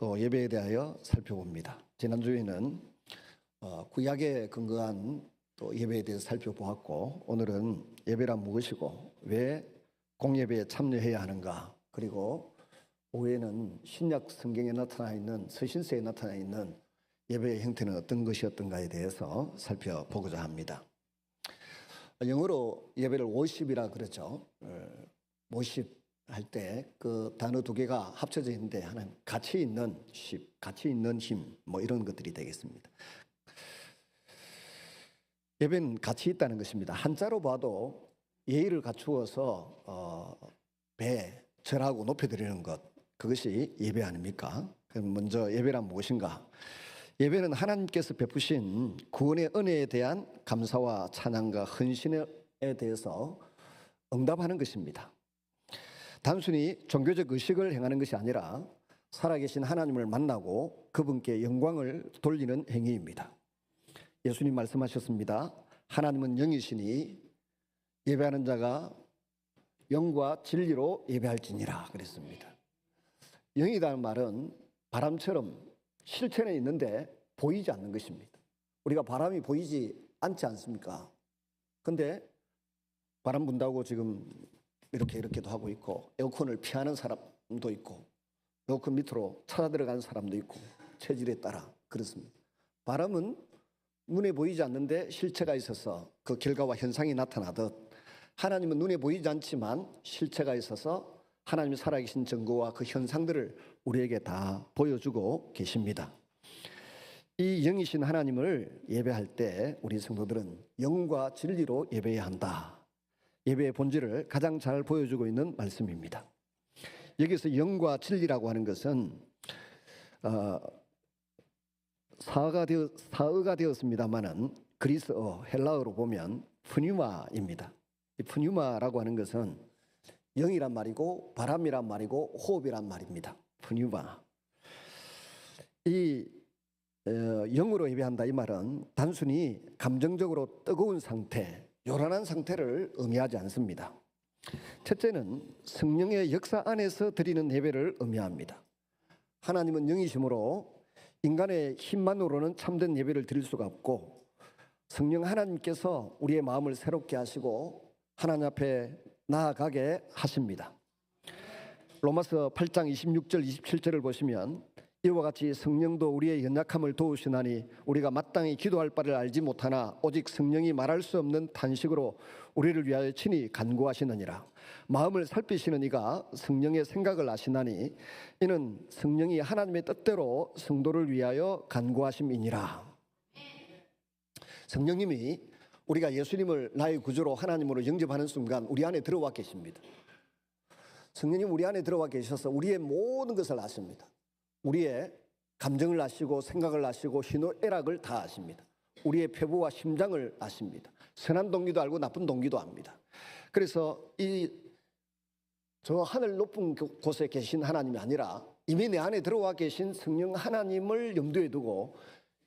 또 예배에 대하여 살펴봅니다. 지난주에는 구약에 근거한 또 예배에 대해서 살펴보았고, 오늘은 예배란 무엇이고 왜 공예배에 참여해야 하는가, 그리고 오후에는 신약 성경에 나타나 있는, 서신서에 나타나 있는 예배의 형태는 어떤 것이었던가에 대해서 살펴보고자 합니다. 영어로 예배를 worship이라 그러죠. worship 할 때 그 단어 두 개가 합쳐져 있는데 하나는 가치 있는 십, 가치 있는 힘, 뭐 이런 것들이 되겠습니다. 예배는 가치 있다는 것입니다. 한자로 봐도 예의를 갖추어서 절하고 높여드리는 것, 그것이 예배 아닙니까? 그럼 먼저 예배란 무엇인가? 예배는 하나님께서 베푸신 구원의 은혜에 대한 감사와 찬양과 헌신에 대해서 응답하는 것입니다. 단순히 종교적 의식을 행하는 것이 아니라 살아계신 하나님을 만나고 그분께 영광을 돌리는 행위입니다. 예수님 말씀하셨습니다. 하나님은 영이시니 예배하는 자가 영과 진리로 예배할지니라 그랬습니다. 영이라는 말은 바람처럼 실체는 있는데 보이지 않는 것입니다. 우리가 바람이 보이지 않지 않습니까? 근데 바람 분다고 지금 이렇게도 하고 있고, 에어컨을 피하는 사람도 있고, 에어컨 밑으로 찾아 들어가는 사람도 있고, 체질에 따라 그렇습니다. 바람은 눈에 보이지 않는데 실체가 있어서 그 결과와 현상이 나타나듯, 하나님은 눈에 보이지 않지만 실체가 있어서 하나님이 살아계신 증거와 그 현상들을 우리에게 다 보여주고 계십니다. 이 영이신 하나님을 예배할 때 우리 성도들은 영과 진리로 예배해야 한다. 예배의 본질을 가장 잘 보여주고 있는 말씀입니다. 여기서 영과 진리라고 하는 것은 사어가 되었습니다만은 그리스어, 헬라어로 보면 푸뉴마입니다. 이 푸뉴마라고 하는 것은 영이란 말이고 바람이란 말이고 호흡이란 말입니다. 푸뉴마. 이 영으로 예배한다 이 말은 단순히 감정적으로 뜨거운 상태, 요란한 상태를 의미하지 않습니다. 첫째는 성령의 역사 안에서 드리는 예배를 의미합니다. 하나님은 영이시므로 인간의 힘만으로는 참된 예배를 드릴 수가 없고, 성령 하나님께서 우리의 마음을 새롭게 하시고 하나님 앞에 나아가게 하십니다. 로마서 8장 26절 27절을 보시면 이와 같이 성령도 우리의 연약함을 도우시나니 우리가 마땅히 기도할 바를 알지 못하나 오직 성령이 말할 수 없는 탄식으로 우리를 위하여 친히 간구하시느니라. 마음을 살피시는 이가 성령의 생각을 아시나니 이는 성령이 하나님의 뜻대로 성도를 위하여 간구하심이니라. 성령님이 우리가 예수님을 나의 구주로 하나님으로 영접하는 순간 우리 안에 들어와 계십니다. 성령님 우리 안에 들어와 계셔서 우리의 모든 것을 아십니다. 우리의 감정을 아시고 생각을 아시고 희노애락을 다 아십니다. 우리의 표부와 심장을 아십니다. 선한 동기도 알고 나쁜 동기도 압니다. 그래서 저 하늘 높은 곳에 계신 하나님이 아니라 이미 내 안에 들어와 계신 성령 하나님을 염두에 두고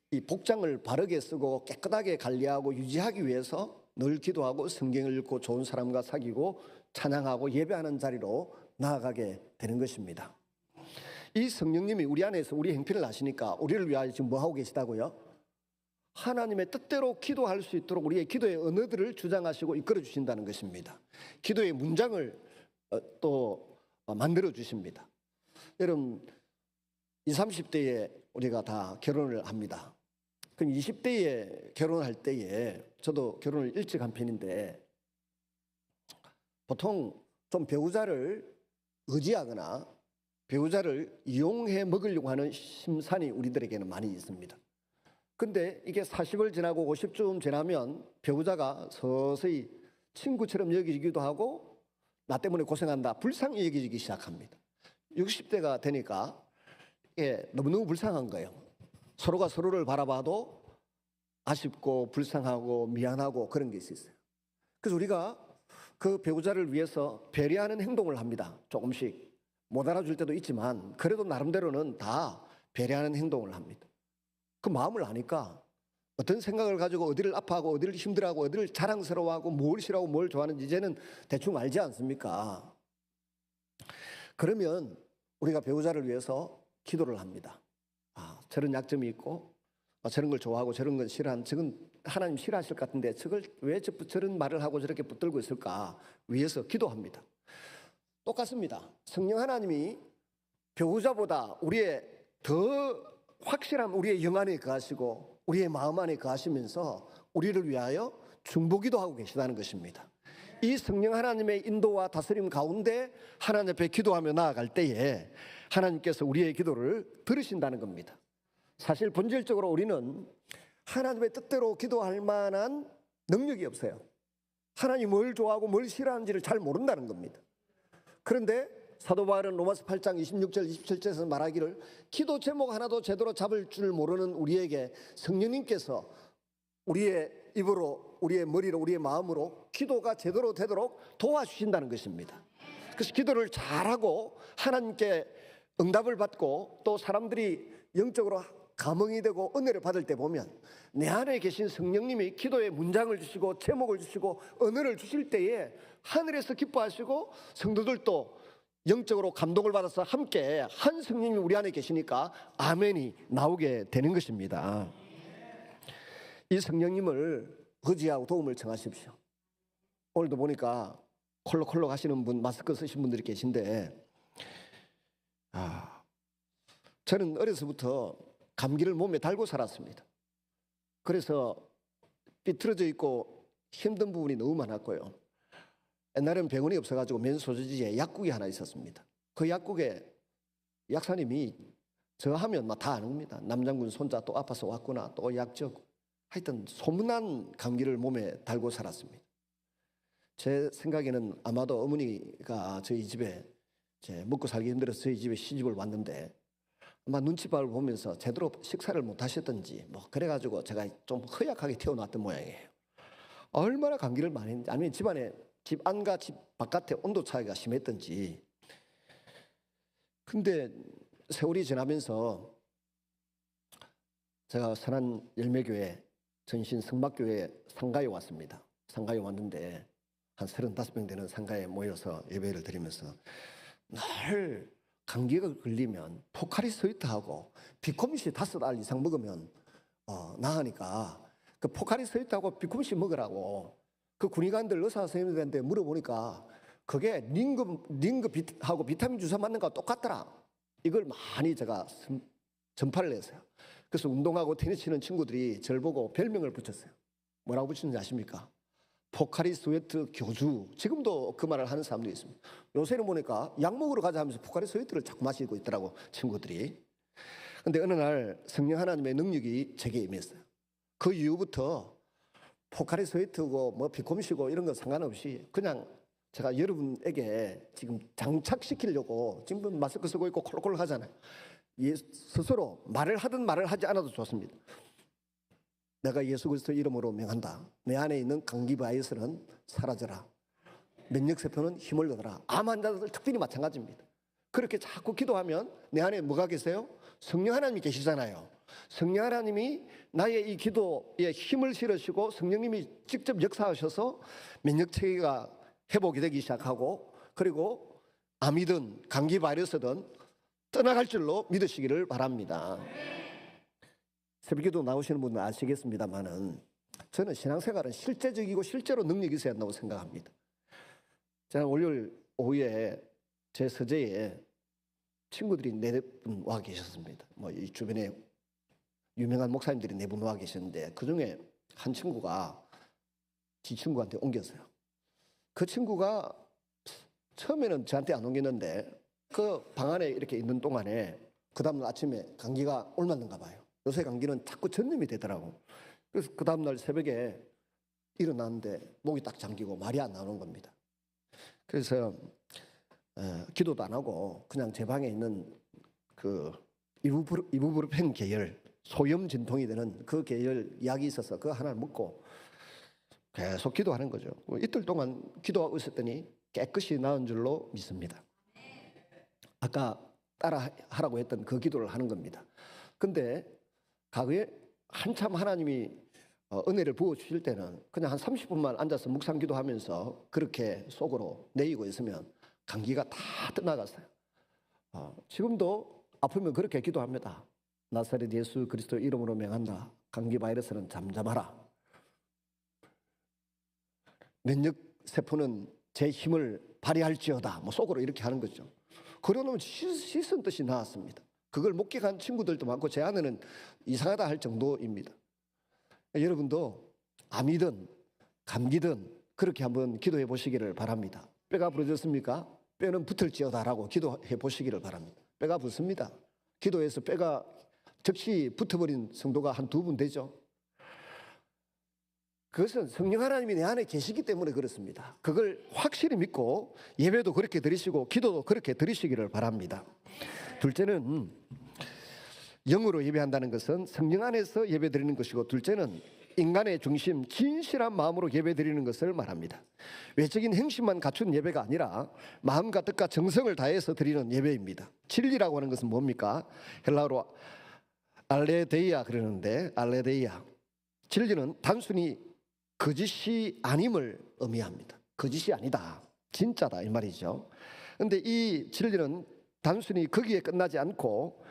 이 복장을 바르게 쓰고 깨끗하게 관리하고 유지하기 위해서 늘 기도하고 성경을 읽고 좋은 사람과 사귀고 찬양하고 예배하는 자리로 나아가게 되는 것입니다. 이 성령님이 우리 안에서 우리 행편을 아시니까 우리를 위하여 지금 뭐 하고 계시다고요? 하나님의 뜻대로 기도할 수 있도록 우리의 기도의 언어들을 주장하시고 이끌어 주신다는 것입니다. 기도의 문장을 또 만들어 주십니다. 여러분 20, 30대에 우리가 다 결혼을 합니다. 그럼 20대에 결혼할 때에, 저도 결혼을 일찍 한 편인데 보통 좀 배우자를 의지하거나 배우자를 이용해 먹으려고 하는 심산이 우리들에게는 많이 있습니다. 근데 이게 40을 지나고 50쯤 지나면 배우자가 서서히 친구처럼 여기기도 하고 나 때문에 고생한다, 불쌍히 여기기 시작합니다. 60대가 되니까 이게 너무너무 불쌍한 거예요. 서로가 서로를 바라봐도 아쉽고 불쌍하고 미안하고 그런 게 있어요. 그래서 우리가 그 배우자를 위해서 배려하는 행동을 합니다. 조금씩. 못 알아줄 때도 있지만 그래도 나름대로는 다 배려하는 행동을 합니다. 그 마음을 아니까 어떤 생각을 가지고 어디를 아파하고 어디를 힘들어하고 어디를 자랑스러워하고 뭘 싫어하고 뭘 좋아하는지 이제는 대충 알지 않습니까? 그러면 우리가 배우자를 위해서 기도를 합니다. 저런 약점이 있고 저런 걸 좋아하고 저런 걸 싫어하는, 저건 하나님 싫어하실 것 같은데 저걸 왜 저런 말을 하고 저렇게 붙들고 있을까 위해서 기도합니다. 똑같습니다. 성령 하나님이 배우자보다 우리의 더 확실한 우리의 영 안에 거하시고 우리의 마음 안에 거하시면서 우리를 위하여 중보기도 하고 계시다는 것입니다. 이 성령 하나님의 인도와 다스림 가운데 하나님 앞에 기도하며 나아갈 때에 하나님께서 우리의 기도를 들으신다는 겁니다. 사실 본질적으로 우리는 하나님의 뜻대로 기도할 만한 능력이 없어요. 하나님이 뭘 좋아하고 뭘 싫어하는지를 잘 모른다는 겁니다. 그런데 사도 바울은 로마서 8장 26절 27절에서 말하기를 기도 제목 하나도 제대로 잡을 줄 모르는 우리에게 성령님께서 우리의 입으로, 우리의 머리로, 우리의 마음으로 기도가 제대로 되도록 도와주신다는 것입니다. 그래서 기도를 잘하고 하나님께 응답을 받고 또 사람들이 영적으로 감흥이 되고 은혜를 받을 때 보면 내 안에 계신 성령님이 기도에 문장을 주시고 제목을 주시고 언어를 주실 때에 하늘에서 기뻐하시고 성도들도 영적으로 감동을 받아서 함께 한 성령님이 우리 안에 계시니까 아멘이 나오게 되는 것입니다. 이 성령님을 의지하고 도움을 청하십시오. 오늘도 보니까 콜록콜록 하시는 분, 마스크 쓰신 분들이 계신데 저는 어려서부터 감기를 몸에 달고 살았습니다. 그래서 삐뚤어져 있고 힘든 부분이 너무 많았고요. 옛날에는 병원이 없어가지고 맨 소재지에 약국이 하나 있었습니다. 그 약국에 약사님이 저 하면 다 아는 겁니다. 남장군 손자 또 아파서 왔구나, 또 약 적. 하여튼 소문난 감기를 몸에 달고 살았습니다. 제 생각에는 아마도 어머니가 저희 집에 먹고 살기 힘들어서 저희 집에 시집을 왔는데 아마 눈치밥을 보면서 제대로 식사를 못 하셨던지 그래가지고 제가 좀 허약하게 태어났던 모양이에요. 얼마나 감기를 많이 했는지, 아니면 집안에 집 안과 집 바깥의 온도 차이가 심했던지. 근데 세월이 지나면서 제가 선한 열매교회 전신 성막교회 상가에 왔습니다. 상가에 왔는데 한 35명 되는 상가에 모여서 예배를 드리면서 늘 감기가 걸리면 포카리 스웨트하고 비코미시 5알 이상 먹으면 나으니까 그 포카리 스웨트하고 비코미시 먹으라고 그 군의관들 의사 선생님들한테 물어보니까 그게 링거하고 비타민 주사 맞는 거와 똑같더라. 이걸 많이 제가 전파를 했어요. 그래서 운동하고 테니스 치는 친구들이 저를 보고 별명을 붙였어요. 뭐라고 붙였는지 아십니까? 포카리 스웨트 교주. 지금도 그 말을 하는 사람들이 있습니다. 요새는 보니까 약 먹으러 가자 하면서 포카리 스웨트를 자꾸 마시고 있더라고, 친구들이. 근데 어느 날 성령 하나님의 능력이 제게 임했어요. 그 이후부터 포카리 스웨트고 비콤시고 이런 거 상관없이 그냥 제가 여러분에게 지금 장착시키려고 지금 마스크 쓰고 있고 콜록콜록 하잖아요. 스스로 말을 하든 말을 하지 않아도 좋습니다. 내가 예수 그리스도 이름으로 명한다. 내 안에 있는 감기 바이러스는 사라져라. 면역세포는 힘을 얻어라. 암 환자들 특별히 마찬가지입니다. 그렇게 자꾸 기도하면 내 안에 뭐가 계세요? 성령 하나님이 계시잖아요. 성령 하나님이 나의 이 기도에 힘을 실으시고 성령님이 직접 역사하셔서 면역체계가 회복이 되기 시작하고 그리고 암이든 감기 바이러스든 떠나갈 줄로 믿으시기를 바랍니다. 새벽기도 나오시는 분은 아시겠습니다만은 저는 신앙생활은 실제적이고 실제로 능력이 있어야 한다고 생각합니다. 제가 월요일 오후에 제 서재에 친구들이 4분 와 계셨습니다. 이 주변에 유명한 목사님들이 4분 와 계셨는데 그중에 한 친구가 지 친구한테 옮겼어요. 그 친구가 처음에는 저한테 안 옮겼는데 그 방 안에 이렇게 있는 동안에 그 다음날 아침에 감기가 옮았는가 봐요. 요새 감기는 자꾸 전염이 되더라고. 그래서 그 다음날 새벽에 일어났는데 목이 딱 잠기고 말이 안 나오는 겁니다. 그래서 기도도 안 하고 그냥 제 방에 있는 그 이부브루펜 계열 소염 진통이 되는 그 계열 약이 있어서 그거 하나를 먹고 계속 기도하는 거죠. 이틀 동안 기도하고 있었더니 깨끗이 나은 줄로 믿습니다. 아까 따라 하라고 했던 그 기도를 하는 겁니다. 근데 과거에 한참 하나님이 은혜를 부어주실 때는 그냥 한 30분만 앉아서 묵상 기도하면서 그렇게 속으로 내이고 있으면 감기가 다 떠나갔어요. 지금도 아프면 그렇게 기도합니다. 나사렛 예수 그리스도 이름으로 명한다. 감기 바이러스는 잠잠하라. 면역 세포는 제 힘을 발휘할지어다. 뭐 속으로 이렇게 하는 거죠. 그러면 씻은 뜻이 나왔습니다. 그걸 목격한 친구들도 많고 제 아내는 이상하다 할 정도입니다. 여러분도 암이든 감기든 그렇게 한번 기도해 보시기를 바랍니다. 뼈가 부러졌습니까? 뼈는 붙을지어다라고 기도해 보시기를 바랍니다. 뼈가 붙습니다. 기도해서 뼈가 즉시 붙어버린 성도가 한 2분 되죠. 그것은 성령 하나님이 내 안에 계시기 때문에 그렇습니다. 그걸 확실히 믿고 예배도 그렇게 드리시고 기도도 그렇게 드리시기를 바랍니다. 둘째는 영으로 예배한다는 것은 성령 안에서 예배 드리는 것이고, 둘째는 인간의 중심, 진실한 마음으로 예배 드리는 것을 말합니다. 외적인 행실만 갖춘 예배가 아니라 마음과 뜻과 정성을 다해서 드리는 예배입니다. 진리라고 하는 것은 뭡니까? 헬라어로 알레데이아 그러는데, 알레데이아, 진리는 단순히 거짓이 아님을 의미합니다. 거짓이 아니다, 진짜다 이 말이죠. 그런데 이 진리는 단순히 거기에 끝나지 않고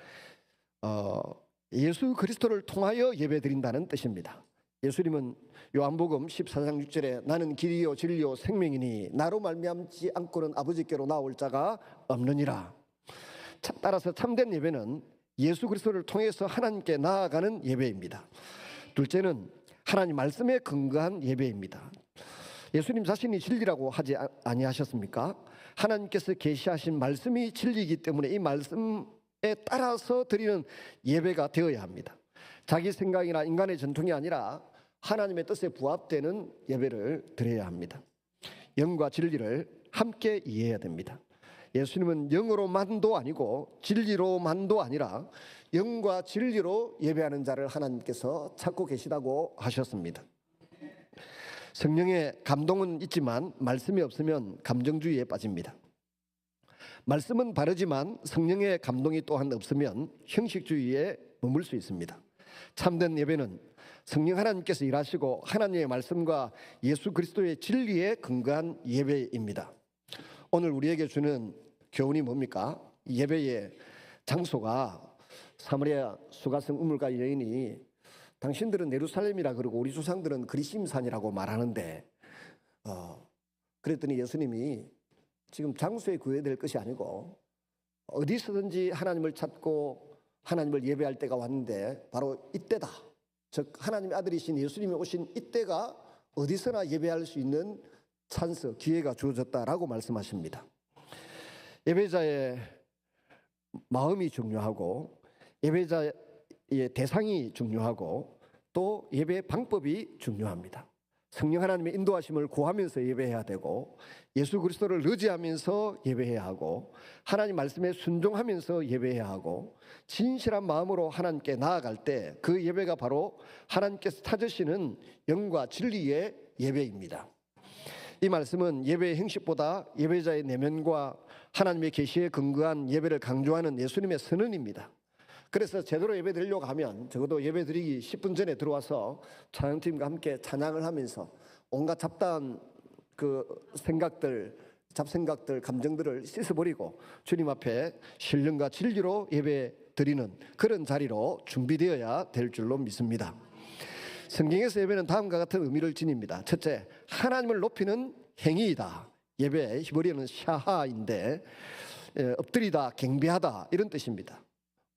예수 그리스도를 통하여 예배드린다는 뜻입니다. 예수님은 요한복음 14장 6절에 나는 길이요 진리요 생명이니 나로 말미암지 않고는 아버지께로 나올 자가 없느니라. 따라서 참된 예배는 예수 그리스도를 통해서 하나님께 나아가는 예배입니다. 둘째는 하나님 말씀에 근거한 예배입니다. 예수님 자신이 진리라고 하지 아니하셨습니까? 하나님께서 계시하신 말씀이 진리이기 때문에 이 말씀에 따라서 드리는 예배가 되어야 합니다. 자기 생각이나 인간의 전통이 아니라 하나님의 뜻에 부합되는 예배를 드려야 합니다. 영과 진리를 함께 이해해야 됩니다. 예수님은 영으로만도 아니고 진리로만도 아니라 영과 진리로 예배하는 자를 하나님께서 찾고 계시다고 하셨습니다. 성령의 감동은 있지만 말씀이 없으면 감정주의에 빠집니다. 말씀은 바르지만 성령의 감동이 또한 없으면 형식주의에 머물 수 있습니다. 참된 예배는 성령 하나님께서 일하시고 하나님의 말씀과 예수 그리스도의 진리에 근거한 예배입니다. 오늘 우리에게 주는 교훈이 뭡니까? 예배의 장소가 사마리아 수가성 우물가 여인이 당신들은 예루살렘이라 그러고 우리 조상들은 그리심산이라고 말하는데 그랬더니 예수님이 지금 장소에 구애될 것이 아니고 어디서든지 하나님을 찾고 하나님을 예배할 때가 왔는데 바로 이때다. 즉 하나님의 아들이신 예수님이 오신 이때가 어디서나 예배할 수 있는 찬스, 기회가 주어졌다라고 말씀하십니다. 예배자의 마음이 중요하고 예배자의 대상이 중요하고 또 예배 방법이 중요합니다. 성령 하나님의 인도하심을 구하면서 예배해야 되고 예수 그리스도를 의지하면서 예배해야 하고 하나님 말씀에 순종하면서 예배해야 하고 진실한 마음으로 하나님께 나아갈 때 그 예배가 바로 하나님께서 찾으시는 영과 진리의 예배입니다. 이 말씀은 예배의 형식보다 예배자의 내면과 하나님의 계시에 근거한 예배를 강조하는 예수님의 선언입니다. 그래서 제대로 예배 드리려고 하면 적어도 예배 드리기 10분 전에 들어와서 찬양팀과 함께 찬양을 하면서 온갖 잡다한 잡생각들, 감정들을 씻어버리고 주님 앞에 신령과 진리로 예배 드리는 그런 자리로 준비되어야 될 줄로 믿습니다. 성경에서 예배는 다음과 같은 의미를 지닙니다. 첫째, 하나님을 높이는 행위이다. 예배 히브리어는 샤하인데 엎드리다, 경배하다 이런 뜻입니다.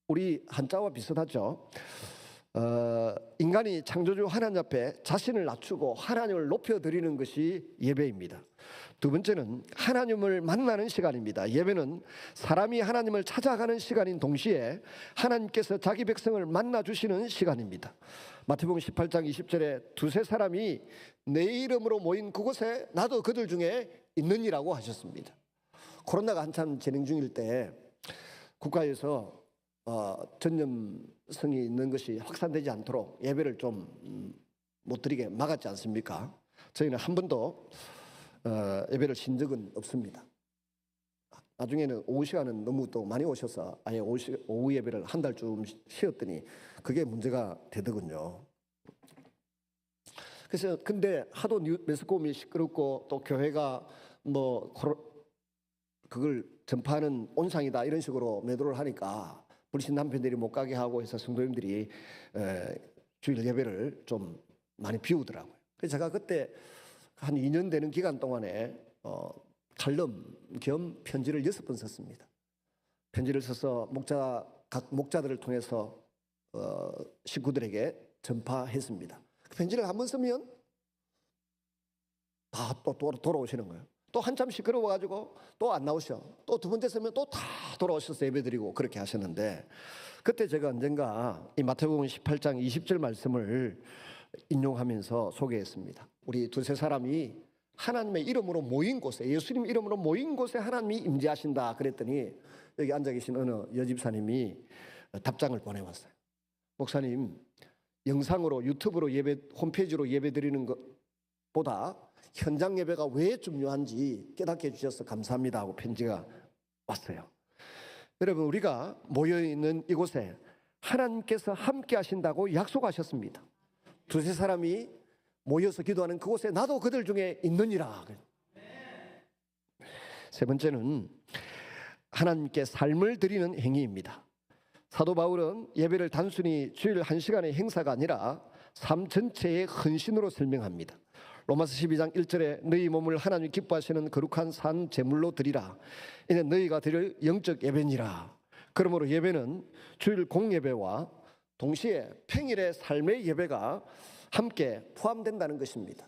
우리 한자와 비슷하죠. 인간이 창조주 하나님 앞에 자신을 낮추고 하나님을 높여드리는 것이 예배입니다. 두 번째는 하나님을 만나는 시간입니다. 예배는 사람이 하나님을 찾아가는 시간인 동시에 하나님께서 자기 백성을 만나주시는 시간입니다. 마태복음 18장 20절에 두세 사람이 내 이름으로 모인 그곳에 나도 그들 중에 있느니라고 하셨습니다. 코로나가 한참 진행 중일 때 국가에서 전염성이 있는 것이 확산되지 않도록 예배를 좀 못 드리게 막았지 않습니까? 저희는 한 번도 예배를 쉰 적은 없습니다. 나중에는 오후 시간은 너무 또 많이 오셔서 아예 오후 예배를 한 달쯤 쉬었더니 그게 문제가 되더군요. 그래서 근데 하도 매스컴이 시끄럽고 또 교회가 그걸 전파하는 온상이다 이런 식으로 매도를 하니까 불신 남편들이 못 가게 하고 해서 성도님들이 주일 예배를 좀 많이 비우더라고요. 그래서 제가 그때 한 2년 되는 기간 동안에 칼럼 겸 편지를 6번 썼습니다. 편지를 써서 각 목자들을 통해서 식구들에게 전파했습니다. 그 편지를 한번 쓰면 다 또 돌아오시는 거예요. 또 한참 시끄러워가지고 또 안 나오셔. 또 두 번째 쓰면 또 다 돌아오셔서 예배드리고 그렇게 하셨는데, 그때 제가 언젠가 이 마태복음 18장 20절 말씀을 인용하면서 소개했습니다. 우리 두세 사람이 하나님의 이름으로 모인 곳에, 예수님 이름으로 모인 곳에 하나님이 임재하신다 그랬더니 여기 앉아 계신 어느 여집사님이 답장을 보내왔어요. 목사님, 영상으로 유튜브로 예배, 홈페이지로 예배 드리는 것보다 현장 예배가 왜 중요한지 깨닫게 해주셔서 감사합니다 하고 편지가 왔어요. 여러분, 우리가 모여있는 이곳에 하나님께서 함께 하신다고 약속하셨습니다. 두세 사람이 모여서 기도하는 그곳에 나도 그들 중에 있느니라. 세 번째는 하나님께 삶을 드리는 행위입니다. 사도 바울은 예배를 단순히 주일 1시간의 행사가 아니라 삶 전체의 헌신으로 설명합니다. 로마서 12장 1절에 너희 몸을 하나님 기뻐하시는 거룩한 산 제물로 드리라. 이는 너희가 드릴 영적 예배니라. 그러므로 예배는 주일 공예배와 동시에 평일의 삶의 예배가 함께 포함된다는 것입니다.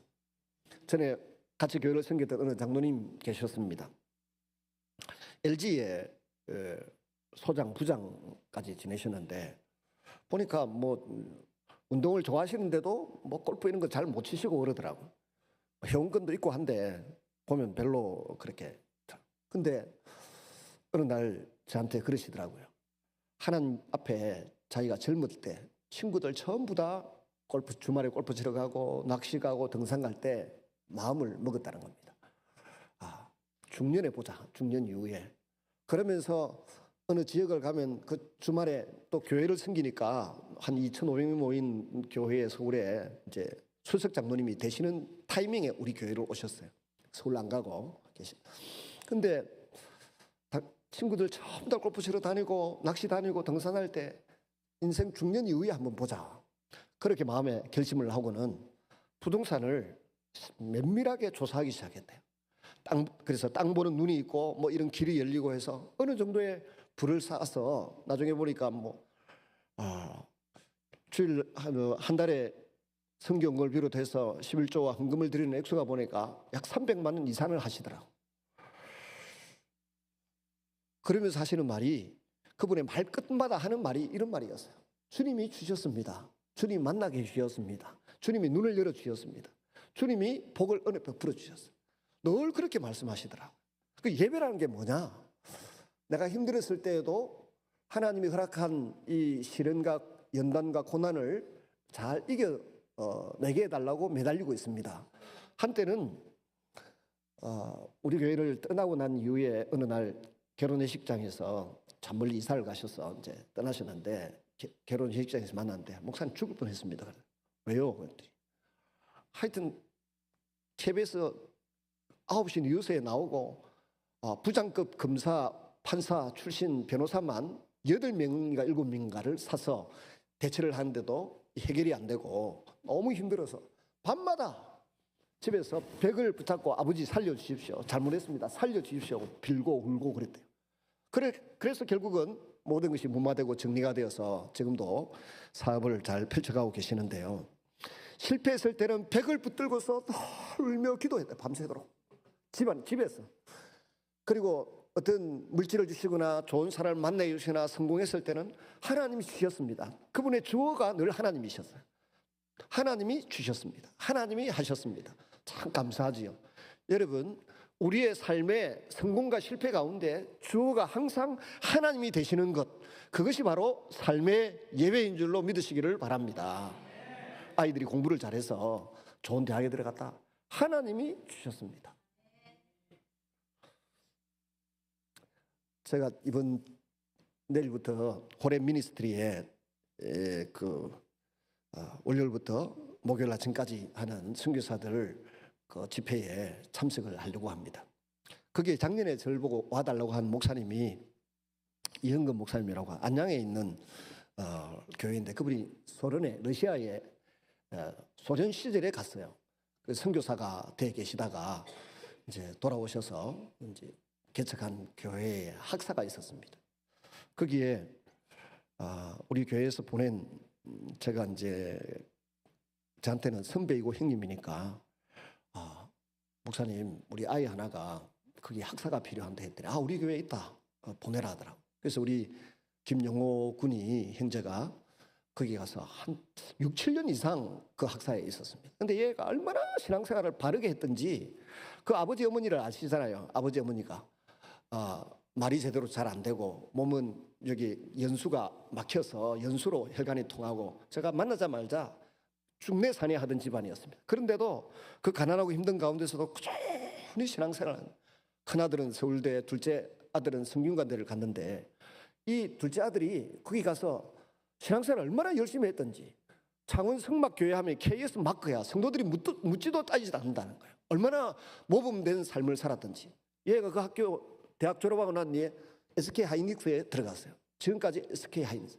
전에 같이 교회를 섬겼던 어느 장로님 계셨습니다. LG의 소장, 부장까지 지내셨는데 보니까 뭐 운동을 좋아하시는데도 뭐 골프 이런 거 잘 못 치시고 그러더라고요. 회원권도 있고 한데 보면 별로 그렇게. 근데 어느 날 저한테 그러시더라고요. 하나님 앞에 자기가 젊을 때 친구들 전부 다 주말에 골프 치러 가고 낚시 가고 등산 갈 때 마음을 먹었다는 겁니다. 중년에 보자, 중년 이후에. 그러면서 어느 지역을 가면 그 주말에 또 교회를 섬기니까 한 2,500명 모인 교회에 서울에 이제 수석 장로님이 되시는 타이밍에 우리 교회로 오셨어요. 서울 안 가고 계신. 근데 친구들 전부 다 골프 치러 다니고 낚시 다니고 등산할 때 인생 중년 이후에 한번 보자. 그렇게 마음에 결심을 하고는 부동산을 면밀하게 조사하기 시작했대요. 그래서 땅 보는 눈이 있고 뭐 이런 길이 열리고 해서 어느 정도의 부를 쌓아서 나중에 보니까 주일 한 달에 성경을 비롯해서 11조와 헌금을 드리는 액수가 보니까 약 300만 원 이상을 하시더라고. 그러면서 하시는 말이, 그분의 말끝마다 하는 말이 이런 말이었어요. 주님이 주셨습니다. 주님 만나게 해주셨습니다. 주님이 눈을 열어주셨습니다. 주님이 복을 은혜 베풀어 주셨어요. 늘 그렇게 말씀하시더라고요. 그 예배라는 게 뭐냐? 내가 힘들었을 때에도 하나님이 허락한 이 시련과 연단과 고난을 잘 내게 해달라고 매달리고 있습니다. 한때는 우리 교회를 떠나고 난 이후에 어느 날 결혼회식장에서 참 멀리 이사를 가셔서 이제 떠나셨는데 결혼회식장에서 만났는데 목사님 죽을 뻔했습니다. 왜요? 그랬더니 하여튼 KBS 9시 뉴스에 나오고 부장급 검사, 판사 출신 변호사만 8명인가 7명인가를 사서 대처를 하는데도 해결이 안 되고 너무 힘들어서 밤마다 집에서 벽을 붙잡고 아버지 살려주십시오. 잘못했습니다. 살려주십시오. 빌고 울고 그랬대요. 그래서 결국은 모든 것이 무마되고 정리가 되어서 지금도 사업을 잘 펼쳐가고 계시는데요. 실패했을 때는 벽을 붙들고서 울며 기도했대요. 밤새도록. 집에서. 그리고 어떤 물질을 주시거나 좋은 사람을 만나 주시거나 성공했을 때는 하나님이 주셨습니다. 그분의 주어가 늘 하나님이셨어요. 하나님이 주셨습니다. 하나님이 하셨습니다. 참 감사하지요. 여러분, 우리의 삶의 성공과 실패 가운데 주어가 항상 하나님이 되시는 것, 그것이 바로 삶의 예배인 줄로 믿으시기를 바랍니다. 아이들이 공부를 잘해서 좋은 대학에 들어갔다. 하나님이 주셨습니다. 제가 내일부터 호랩 미니스트리에 월요일부터 목요일 아침까지 하는 선교사들 그 집회에 참석을 하려고 합니다. 그게 작년에 저를 보고 와달라고 한 목사님이 이현근 목사님이라고 안양에 있는 교회인데 그분이 소련에 러시아에 소련 시절에 갔어요. 그 선교사가 돼 계시다가 이제 돌아오셔서 이제 개척한 교회에 학사가 있었습니다. 거기에 우리 교회에서 보낸 제가 이제 저한테는 선배이고 형님이니까 목사님 우리 아이 하나가 거기 학사가 필요한데 했더니 우리 교회에 있다 보내라 하더라고. 그래서 우리 김영호 군이 형제가 거기 가서 한 6, 7년 이상 그 학사에 있었습니다. 근데 얘가 얼마나 신앙생활을 바르게 했던지 그 아버지 어머니를 아시잖아요. 아버지 어머니가 말이 제대로 잘 안 되고 몸은 여기 연수가 막혀서 연수로 혈관이 통하고 제가 만나자마자 중내산에 하던 집안이었습니다. 그런데도 그 가난하고 힘든 가운데서도 꾸준히 신앙생활을 큰아들은 서울대, 둘째 아들은 성균관대를 갔는데 이 둘째 아들이 거기 가서 신앙생활을 얼마나 열심히 했던지 창원 성막교회 하면 KS 마크야. 성도들이 묻지도 따지지도 않는다는 거예요. 얼마나 모범된 삶을 살았던지. 얘가 그 학교 대학 졸업하고 난 뒤에 SK 하이닉스에 들어갔어요. 지금까지 SK 하이닉스.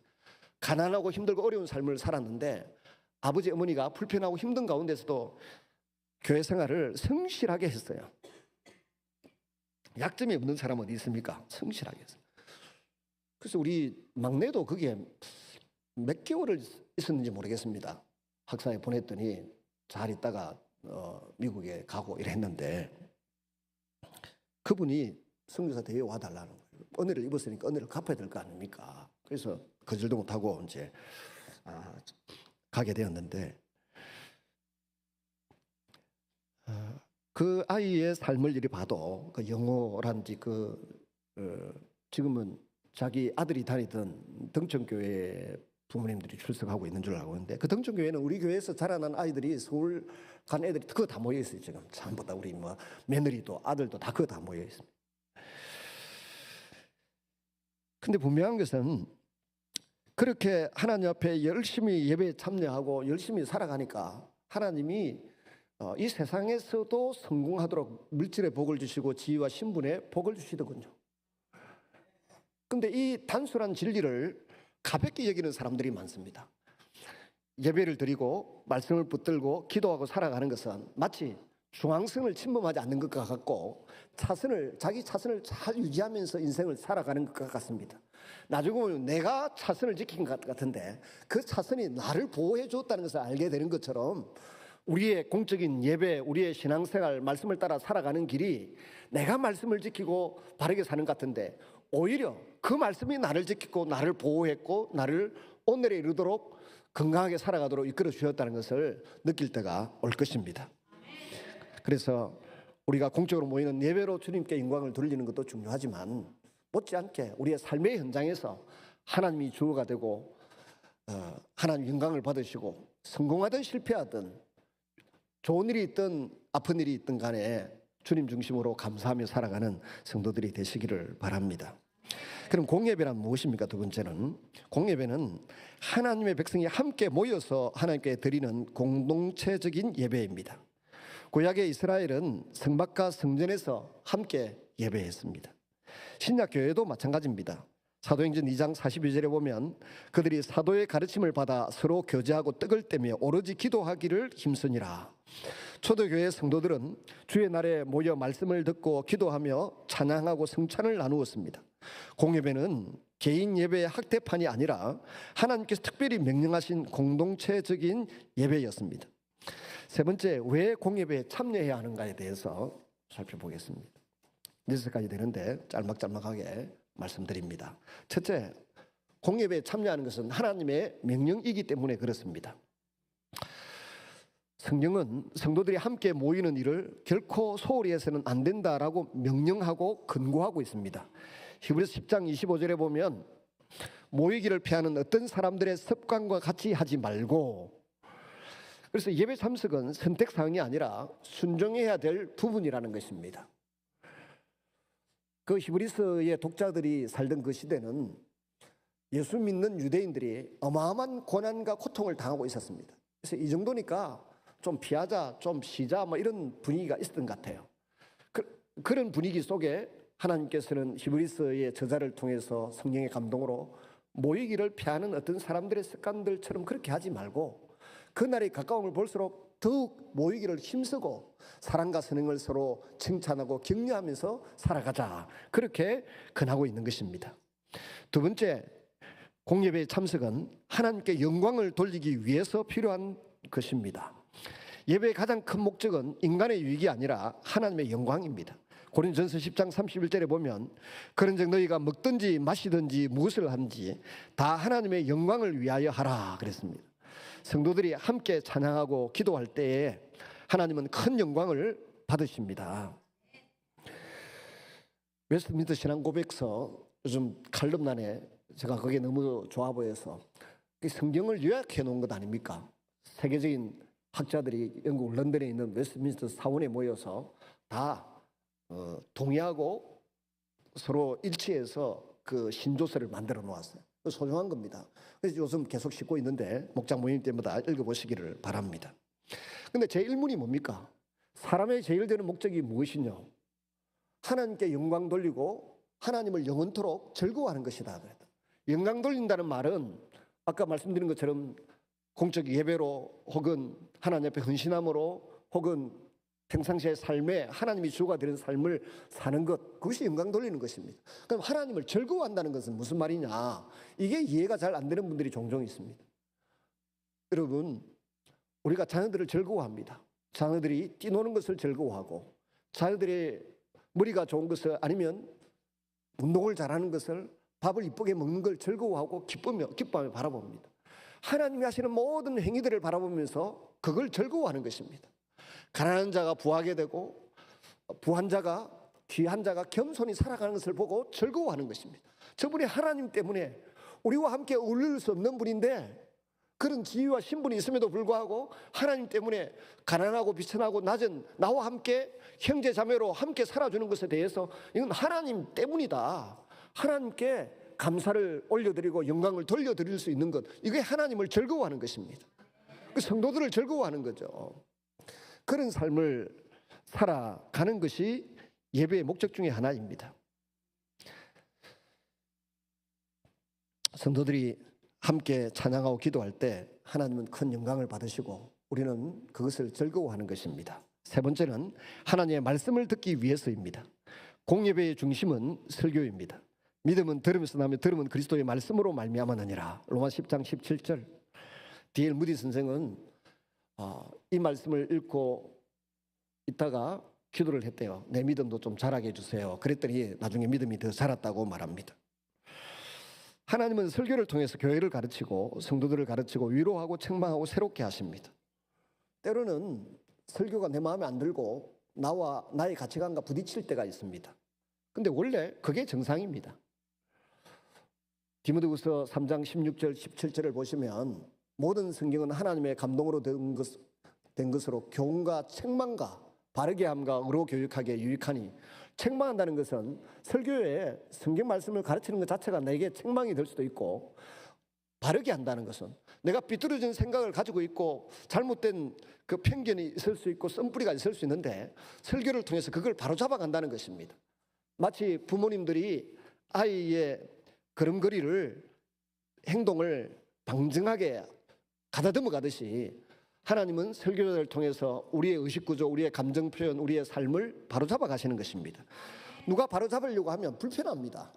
가난하고 힘들고 어려운 삶을 살았는데 아버지 어머니가 불편하고 힘든 가운데서도 교회 생활을 성실하게 했어요. 약점이 없는 사람 어디 있습니까? 성실하게 했어요. 그래서 우리 막내도 거기에 몇 개월을 있었는지 모르겠습니다. 학사에 보냈더니 잘 있다가 미국에 가고 이랬는데 그분이 선교사 대회에 와달라는 거예요. 은혜를 입었으니까 은혜를 갚아야 될 거 아닙니까? 그래서 거절도 못하고 이제 가게 되었는데 그 아이의 삶을 이리 봐도 그 영호란지 지금은 자기 아들이 다니던 등천교회 부모님들이 출석하고 있는 줄 알고 있는데 그 등천교회는 우리 교회에서 자라난 아이들이 서울 간 애들이 그거 다 모여 있어요. 지금 전부 다 우리 며느리도 아들도 다 그거 다 모여 있습니다. 근데 분명한 것은 그렇게 하나님 앞에 열심히 예배에 참여하고 열심히 살아가니까 하나님이 이 세상에서도 성공하도록 물질의 복을 주시고 지위와 신분의 복을 주시더군요. 근데 이 단순한 진리를 가볍게 여기는 사람들이 많습니다. 예배를 드리고 말씀을 붙들고 기도하고 살아가는 것은 마치 중앙선을 침범하지 않는 것과 같고 자기 차선을 잘 유지하면서 인생을 살아가는 것과 같습니다. 나중에 보면 내가 차선을 지킨 것 같은데 그 차선이 나를 보호해 줬다는 것을 알게 되는 것처럼 우리의 공적인 예배, 우리의 신앙생활, 말씀을 따라 살아가는 길이 내가 말씀을 지키고 바르게 사는 것 같은데 오히려 그 말씀이 나를 지키고 나를 보호했고 나를 오늘에 이르도록 건강하게 살아가도록 이끌어 주셨다는 것을 느낄 때가 올 것입니다. 그래서 우리가 공적으로 모이는 예배로 주님께 영광을 돌리는 것도 중요하지만 못지않게 우리의 삶의 현장에서 하나님이 주어가 되고 하나님 영광을 받으시고 성공하든 실패하든 좋은 일이 있든 아픈 일이 있든 간에 주님 중심으로 감사하며 살아가는 성도들이 되시기를 바랍니다. 그럼 공예배란 무엇입니까? 두 번째는 공예배는 하나님의 백성이 함께 모여서 하나님께 드리는 공동체적인 예배입니다. 구약의 이스라엘은 성막과 성전에서 함께 예배했습니다. 신약 교회도 마찬가지입니다. 사도행전 2장 42절에 보면 그들이 사도의 가르침을 받아 서로 교제하고 떡을 떼며 오로지 기도하기를 힘쓰니라. 초대교회 성도들은 주의 날에 모여 말씀을 듣고 기도하며 찬양하고 성찬을 나누었습니다. 공예배는 개인 예배의 학대판이 아니라 하나님께서 특별히 명령하신 공동체적인 예배였습니다. 세 번째, 왜 공예배에 참여해야 하는가에 대해서 살펴보겠습니다. 6가지 되는데 짤막짤막하게 말씀드립니다. 첫째, 공예배에 참여하는 것은 하나님의 명령이기 때문에 그렇습니다. 성경은 성도들이 함께 모이는 일을 결코 소홀히 해서는 안 된다라고 명령하고 권고하고 있습니다. 히브리서 10장 25절에 보면 모이기를 피하는 어떤 사람들의 습관과 같이 하지 말고, 그래서 예배 참석은 선택사항이 아니라 순종해야 될 부분이라는 것입니다. 그 히브리서의 독자들이 살던 그 시대는 예수 믿는 유대인들이 어마어마한 고난과 고통을 당하고 있었습니다. 그래서 이 정도니까 좀 피하자, 좀 쉬자 이런 분위기가 있었던 것 같아요. 그런 분위기 속에 하나님께서는 히브리서의 저자를 통해서 성령의 감동으로 모이기를 피하는 어떤 사람들의 습관들처럼 그렇게 하지 말고 그날이 가까움을 볼수록 더욱 모이기를 힘쓰고 사랑과 선행을 서로 칭찬하고 격려하면서 살아가자, 그렇게 권하고 있는 것입니다. 두 번째, 공예배의 참석은 하나님께 영광을 돌리기 위해서 필요한 것입니다. 예배의 가장 큰 목적은 인간의 유익이 아니라 하나님의 영광입니다. 고린도전서 10장 31절에 보면 그런즉 너희가 먹든지 마시든지 무엇을 하든지 다 하나님의 영광을 위하여 하라 그랬습니다. 성도들이 함께 찬양하고 기도할 때에 하나님은 큰 영광을 받으십니다. 웨스트민스터 신앙고백서 요즘 칼럼란에 제가 그게 너무 좋아 보여서 성경을 요약해 놓은 것 아닙니까? 세계적인 학자들이 영국 런던에 있는 웨스트민스터 사원에 모여서 다 동의하고 서로 일치해서 그 신조서를 만들어 놓았어요. 소중한 겁니다. 그래서 요즘 계속 싣고 있는데 목장 모임 때마다 읽어보시기를 바랍니다. 근데 제 1문이 뭡니까? 사람의 제일 되는 목적이 무엇이냐? 하나님께 영광 돌리고 하나님을 영원토록 즐거워하는 것이다. 영광 돌린다는 말은 아까 말씀드린 것처럼 공적 예배로 혹은 하나님 앞에 헌신함으로 혹은 평상시의 삶에 하나님이 주가 되는 삶을 사는 것, 그것이 영광 돌리는 것입니다. 그럼 하나님을 즐거워한다는 것은 무슨 말이냐? 이게 이해가 잘 안 되는 분들이 종종 있습니다. 여러분, 우리가 자녀들을 즐거워합니다. 자녀들이 뛰노는 것을 즐거워하고 자녀들의 머리가 좋은 것을 아니면 운동을 잘하는 것을 밥을 이쁘게 먹는 걸 즐거워하고 기뻐하며 바라봅니다. 하나님이 하시는 모든 행위들을 바라보면서 그걸 즐거워하는 것입니다. 가난한 자가 부하게 되고 부한 자가 귀한 자가 겸손히 살아가는 것을 보고 즐거워하는 것입니다. 저분이 하나님 때문에 우리와 함께 어울릴 수 없는 분인데 그런 지위와 신분이 있음에도 불구하고 하나님 때문에 가난하고 비천하고 낮은 나와 함께 형제 자매로 함께 살아주는 것에 대해서 이건 하나님 때문이다. 하나님께 감사를 올려드리고 영광을 돌려드릴 수 있는 것, 이게 하나님을 즐거워하는 것입니다. 그 성도들을 즐거워하는 거죠. 그런 삶을 살아가는 것이 예배의 목적 중에 하나입니다. 성도들이 함께 찬양하고 기도할 때 하나님은 큰 영광을 받으시고 우리는 그것을 즐거워하는 것입니다. 세 번째는 하나님의 말씀을 듣기 위해서입니다. 공예배의 중심은 설교입니다. 믿음은 들음에서 나며 들음은 그리스도의 말씀으로 말미암았느니라. 로마 10장 17절. D.L. 무디 선생은 이 말씀을 읽고 있다가 기도를 했대요. 내 믿음도 좀 자라게 해주세요. 그랬더니 나중에 믿음이 더 자랐다고 말합니다. 하나님은 설교를 통해서 교회를 가르치고 성도들을 가르치고 위로하고 책망하고 새롭게 하십니다. 때로는 설교가 내 마음에 안 들고 나와 나의 가치관과 부딪힐 때가 있습니다. 근데 원래 그게 정상입니다. 디모데후서 3장 16절 17절을 보시면 모든 성경은 하나님의 감동으로 된 것으로 교훈과 책망과 바르게 함과 의로 교육하기에 유익하니, 책망한다는 것은 설교에 성경 말씀을 가르치는 것 자체가 내게 책망이 될 수도 있고, 바르게 한다는 것은 내가 비뚤어진 생각을 가지고 있고 잘못된 그 편견이 있을 수 있고 썬뿌리가 있을 수 있는데 설교를 통해서 그걸 바로잡아 간다는 것입니다. 마치 부모님들이 아이의 걸음걸이를 행동을 방증하게 가다듬어 가듯이 하나님은 설교를 통해서 우리의 의식구조, 우리의 감정 표현, 우리의 삶을 바로잡아 가시는 것입니다. 누가 바로잡으려고 하면 불편합니다.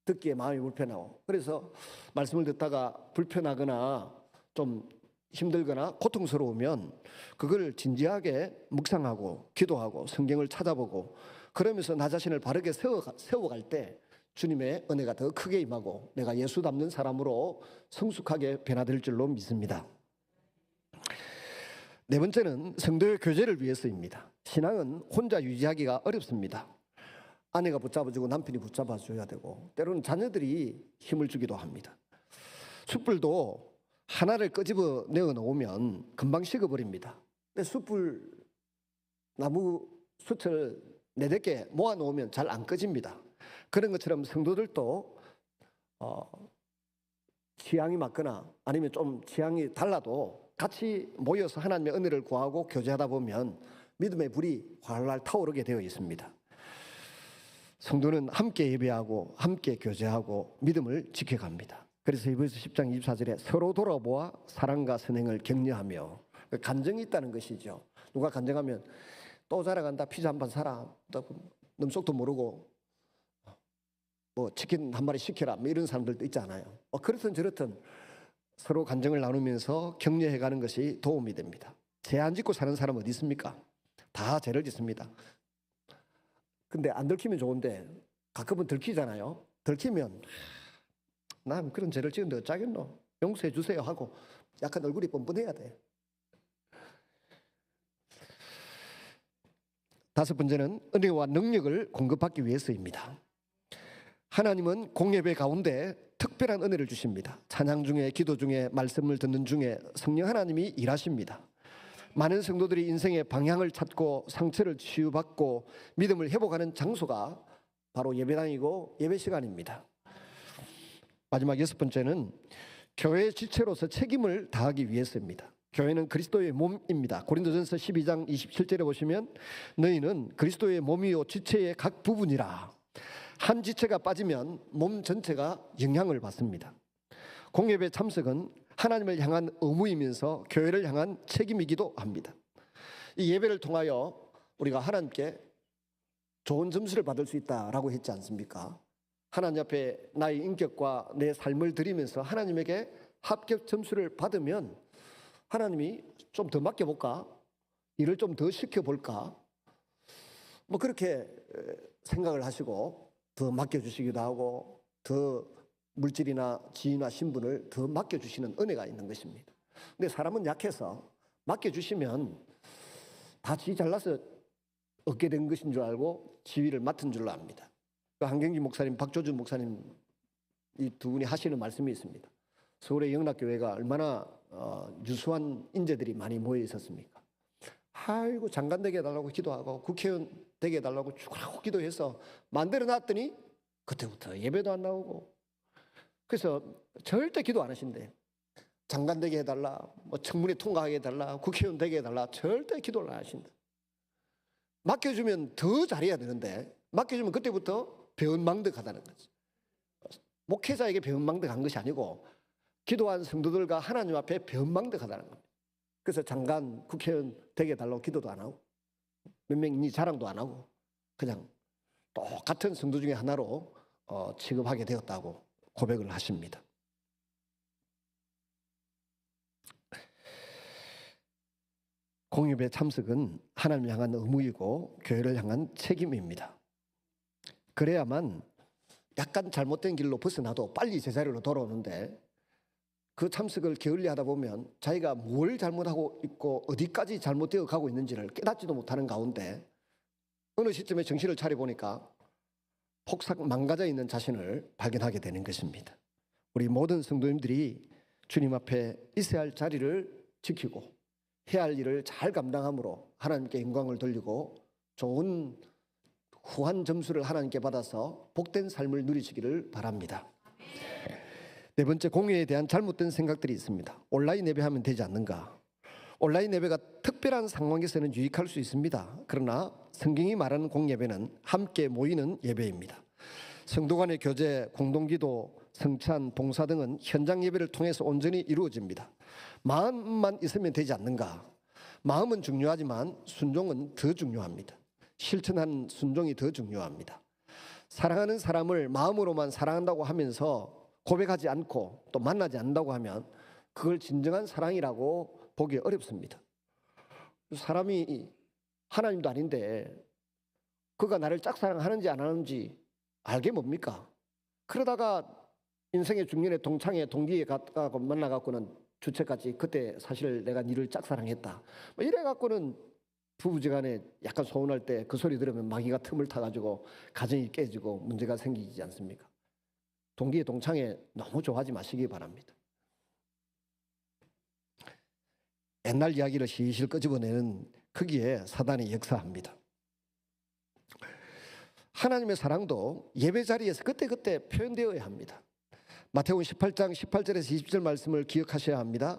듣기에 마음이 불편하고, 그래서 말씀을 듣다가 불편하거나 좀 힘들거나 고통스러우면 그걸 진지하게 묵상하고 기도하고 성경을 찾아보고 그러면서 나 자신을 바르게 세워갈 때 주님의 은혜가 더 크게 임하고 내가 예수 닮는 사람으로 성숙하게 변화될 줄로 믿습니다. 네 번째는 성도의 교제를 위해서입니다. 신앙은 혼자 유지하기가 어렵습니다. 아내가 붙잡아주고 남편이 붙잡아줘야 되고 때로는 자녀들이 힘을 주기도 합니다. 숯불도 하나를 끄집어 내어 놓으면 금방 식어버립니다. 근데 숯불 나무 숯을 네댓 개 모아 놓으면 잘 안 꺼집니다. 그런 것처럼 성도들도 취향이 맞거나 아니면 좀 취향이 달라도 같이 모여서 하나님의 은혜를 구하고 교제하다 보면 믿음의 불이 활활 타오르게 되어 있습니다. 성도는 함께 예배하고 함께 교제하고 믿음을 지켜갑니다. 그래서 히브리서 10장 24절에 서로 돌아보아 사랑과 선행을 격려하며, 간정이 있다는 것이죠. 누가 간정하면 또 자라간다, 피자 한 판 사라, 넘속도 모르고 뭐 치킨 한 마리 시켜라, 뭐 이런 사람들도 있잖아요. 그렇든 저렇든 서로 간정을 나누면서 격려해가는 것이 도움이 됩니다. 죄 안 짓고 사는 사람 어디 있습니까? 다 죄를 짓습니다. 근데 안 들키면 좋은데 가끔은 들키잖아요. 들키면 난 그런 죄를 지은데 어쩌겠노, 용서해 주세요 하고 약간 얼굴이 뻔뻔해야 돼. 다섯 번째는 은혜와 능력을 공급받기 위해서입니다. 하나님은 공예배 가운데 특별한 은혜를 주십니다. 찬양 중에, 기도 중에, 말씀을 듣는 중에 성령 하나님이 일하십니다. 많은 성도들이 인생의 방향을 찾고 상처를 치유받고 믿음을 회복하는 장소가 바로 예배당이고 예배 시간입니다. 마지막 여섯 번째는 교회의 지체로서 책임을 다하기 위해서입니다. 교회는 그리스도의 몸입니다. 고린도전서 12장 27절에 보시면 너희는 그리스도의 몸이요 지체의 각 부분이라. 한 지체가 빠지면 몸 전체가 영향을 받습니다. 공예배 참석은 하나님을 향한 의무이면서 교회를 향한 책임이기도 합니다. 이 예배를 통하여 우리가 하나님께 좋은 점수를 받을 수 있다라고 했지 않습니까? 하나님 앞에 나의 인격과 내 삶을 드리면서 하나님에게 합격 점수를 받으면 하나님이 좀 더 맡겨볼까? 일을 좀 더 시켜볼까? 뭐 그렇게 생각을 하시고 더 맡겨주시기도 하고 더 물질이나 지위나 신분을 더 맡겨주시는 은혜가 있는 것입니다. 근데 사람은 약해서 맡겨주시면 다 지 잘나서 얻게 된 것인 줄 알고 지위를 맡은 줄로 압니다. 한경기 목사님, 박조준 목사님 이 두 분이 하시는 말씀이 있습니다. 서울의 영락교회가 얼마나 유수한 인재들이 많이 모여 있었습니까? 아이고 장관 되게 해달라고 기도하고 국회의원 되게 해달라고 죽으라고 기도해서 만들어 놨더니 그때부터 예배도 안 나오고, 그래서 절대 기도 안 하신대. 장관 되게 해달라, 뭐 청문회 통과하게 해달라, 국회의원 되게 해달라, 절대 기도를 안 하신다. 맡겨주면 더 잘해야 되는데 맡겨주면 그때부터 배은망덕하다는 거지. 목회자에게 배은망덕한 것이 아니고 기도한 성도들과 하나님 앞에 배은망덕하다는 겁니다. 그래서 장관, 국회의원 되게 해달라고 기도도 안 하고 몇 명이 자랑도 안 하고 그냥 똑같은 성도 중에 하나로 취급하게 되었다고 고백을 하십니다. 공예배 참석은 하나님을 향한 의무이고 교회를 향한 책임입니다. 그래야만 약간 잘못된 길로 벗어나도 빨리 제자리로 돌아오는데, 그 참석을 게을리하다 보면 자기가 뭘 잘못하고 있고 어디까지 잘못되어 가고 있는지를 깨닫지도 못하는 가운데 어느 시점에 정신을 차려보니까 폭삭 망가져 있는 자신을 발견하게 되는 것입니다. 우리 모든 성도님들이 주님 앞에 있어야 할 자리를 지키고 해야 할 일을 잘 감당함으로 하나님께 영광을 돌리고 좋은 후한 점수를 하나님께 받아서 복된 삶을 누리시기를 바랍니다. 네 번째, 공예에 대한 잘못된 생각들이 있습니다. 온라인 예배하면 되지 않는가? 온라인 예배가 특별한 상황에서는 유익할 수 있습니다. 그러나 성경이 말하는 공예배는 함께 모이는 예배입니다. 성도 간의 교제, 공동기도, 성찬, 봉사 등은 현장 예배를 통해서 온전히 이루어집니다. 마음만 있으면 되지 않는가? 마음은 중요하지만 순종은 더 중요합니다. 실천하는 순종이 더 중요합니다. 사랑하는 사람을 마음으로만 사랑한다고 하면서 고백하지 않고 또 만나지 않는다고 하면 그걸 진정한 사랑이라고 보기 어렵습니다. 사람이 하나님도 아닌데 그가 나를 짝사랑하는지 안 하는지 알게 뭡니까? 그러다가 인생의 중년에 동창회 동기에 가고 만나갖고는 주책같이 그때 사실 내가 니를 짝사랑했다, 뭐 이래갖고는 부부지간에 약간 소원할 때 그 소리 들으면 마귀가 틈을 타가지고 가정이 깨지고 문제가 생기지 않습니까? 동기의 동창회 너무 좋아하지 마시기 바랍니다. 옛날 이야기를 실실 끄집어내는 거기에 사단이 역사합니다. 하나님의 사랑도 예배 자리에서 그때그때 표현되어야 합니다. 마태복음 18장 18절에서 20절 말씀을 기억하셔야 합니다.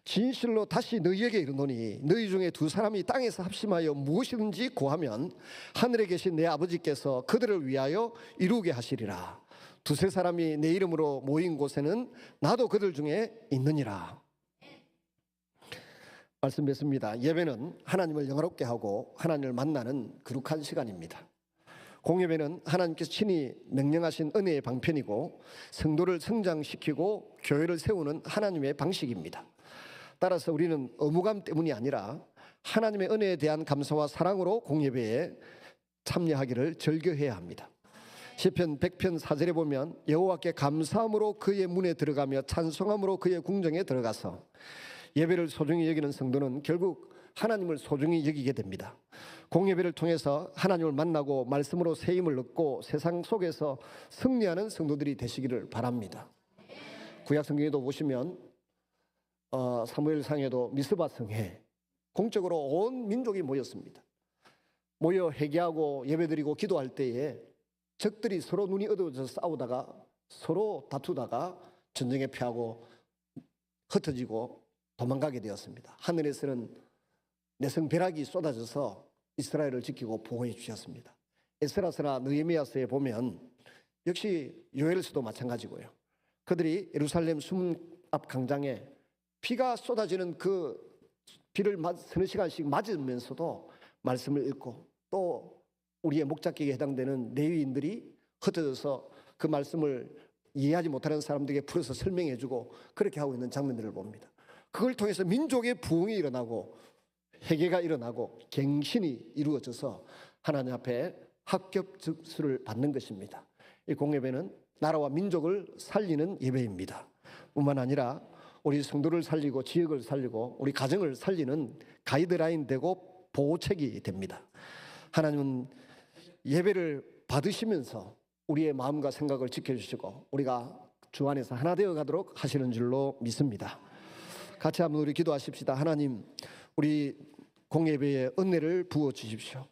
진실로 다시 너희에게 이르노니 너희 중에 두 사람이 땅에서 합심하여 무엇이든지 구하면 하늘에 계신 내 아버지께서 그들을 위하여 이루게 하시리라. 두세 사람이 내 이름으로 모인 곳에는 나도 그들 중에 있느니라. 말씀 맺습니다. 예배는 하나님을 영화롭게 하고 하나님을 만나는 거룩한 시간입니다. 공예배는 하나님께서 친히 명령하신 은혜의 방편이고 성도를 성장시키고 교회를 세우는 하나님의 방식입니다. 따라서 우리는 의무감 때문이 아니라 하나님의 은혜에 대한 감사와 사랑으로 공예배에 참여하기를 즐겨해야 합니다. 시편 100편 4절에 보면 여호와께 감사함으로 그의 문에 들어가며 찬송함으로 그의 궁정에 들어가서 예배를 소중히 여기는 성도는 결국 하나님을 소중히 여기게 됩니다. 공예배를 통해서 하나님을 만나고 말씀으로 새 힘을 얻고 세상 속에서 승리하는 성도들이 되시기를 바랍니다. 구약 성경에도 보시면 사무엘상에도 미스바 성에 공적으로 온 민족이 모였습니다. 모여 회개하고 예배드리고 기도할 때에 적들이 서로 눈이 어두워져서 싸우다가 서로 다투다가 전쟁에 패하고 흩어지고 도망가게 되었습니다. 하늘에서는 내성 벼락이 쏟아져서 이스라엘을 지키고 보호해 주셨습니다. 에스라서나 느헤미야서에 보면 역시 요엘서도 마찬가지고요. 그들이 예루살렘 수문 앞 광장에 비가 쏟아지는 그 비를 서너 시간씩 맞으면서도 말씀을 읽고 또 우리의 목자격에 해당되는 레위인들이 흩어져서 그 말씀을 이해하지 못하는 사람들에게 풀어서 설명해주고 그렇게 하고 있는 장면들을 봅니다. 그걸 통해서 민족의 부흥이 일어나고 회개가 일어나고 갱신이 이루어져서 하나님 앞에 합격 증수를 받는 것입니다. 이 공예배는 나라와 민족을 살리는 예배입니다. 뿐만 아니라 우리 성도를 살리고 지역을 살리고 우리 가정을 살리는 가이드라인 되고 보호책이 됩니다. 하나님은 예배를 받으시면서 우리의 마음과 생각을 지켜주시고 우리가 주 안에서 하나 되어 가도록 하시는 줄로 믿습니다. 같이 한번 우리 기도하십시다. 하나님, 우리 공예배에 은혜를 부어 주십시오.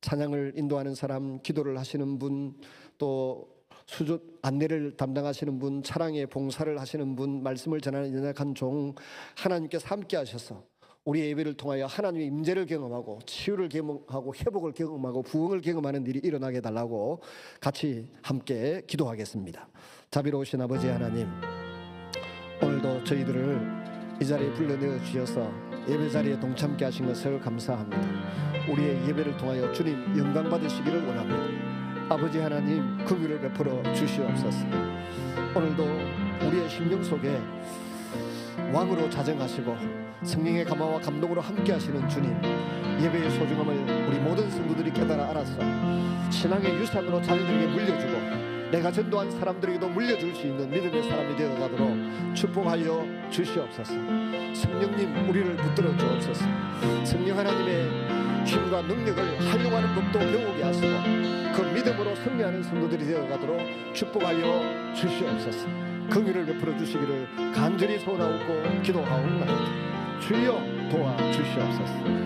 찬양을 인도하는 사람, 기도를 하시는 분, 또 수조 안내를 담당하시는 분, 차량의 봉사를 하시는 분, 말씀을 전하는 연약한 종, 하나님께서 함께 하셔서 우리의 예배를 통하여 하나님의 임재를 경험하고 치유를 경험하고 회복을 경험하고 부흥을 경험하는 일이 일어나게 해달라고 같이 함께 기도하겠습니다. 자비로우신 아버지 하나님, 오늘도 저희들을 이 자리에 불러내어 주셔서 예배 자리에 동참케 하신 것을 감사합니다. 우리의 예배를 통하여 주님 영광 받으시기를 원합니다. 아버지 하나님, 긍휼을 베풀어 주시옵소서. 오늘도 우리의 심령 속에 왕으로 자정하시고 성령의 감화와 감동으로 함께 하시는 주님, 예배의 소중함을 우리 모든 성도들이 깨달아 알아서 신앙의 유산으로 자녀들에게 물려주고 내가 전도한 사람들에게도 물려줄 수 있는 믿음의 사람이 되어가도록 축복하여 주시옵소서. 성령님, 우리를 붙들어 주옵소서. 성령 하나님의 힘과 능력을 활용하는 법도 배우게 하시고 그 믿음으로 승리하는 성도들이 되어가도록 축복하여 주시옵소서. 긍휼을 베풀어 주시기를 간절히 소원하고 기도하옵나이다. 주여 도와 주시옵소서.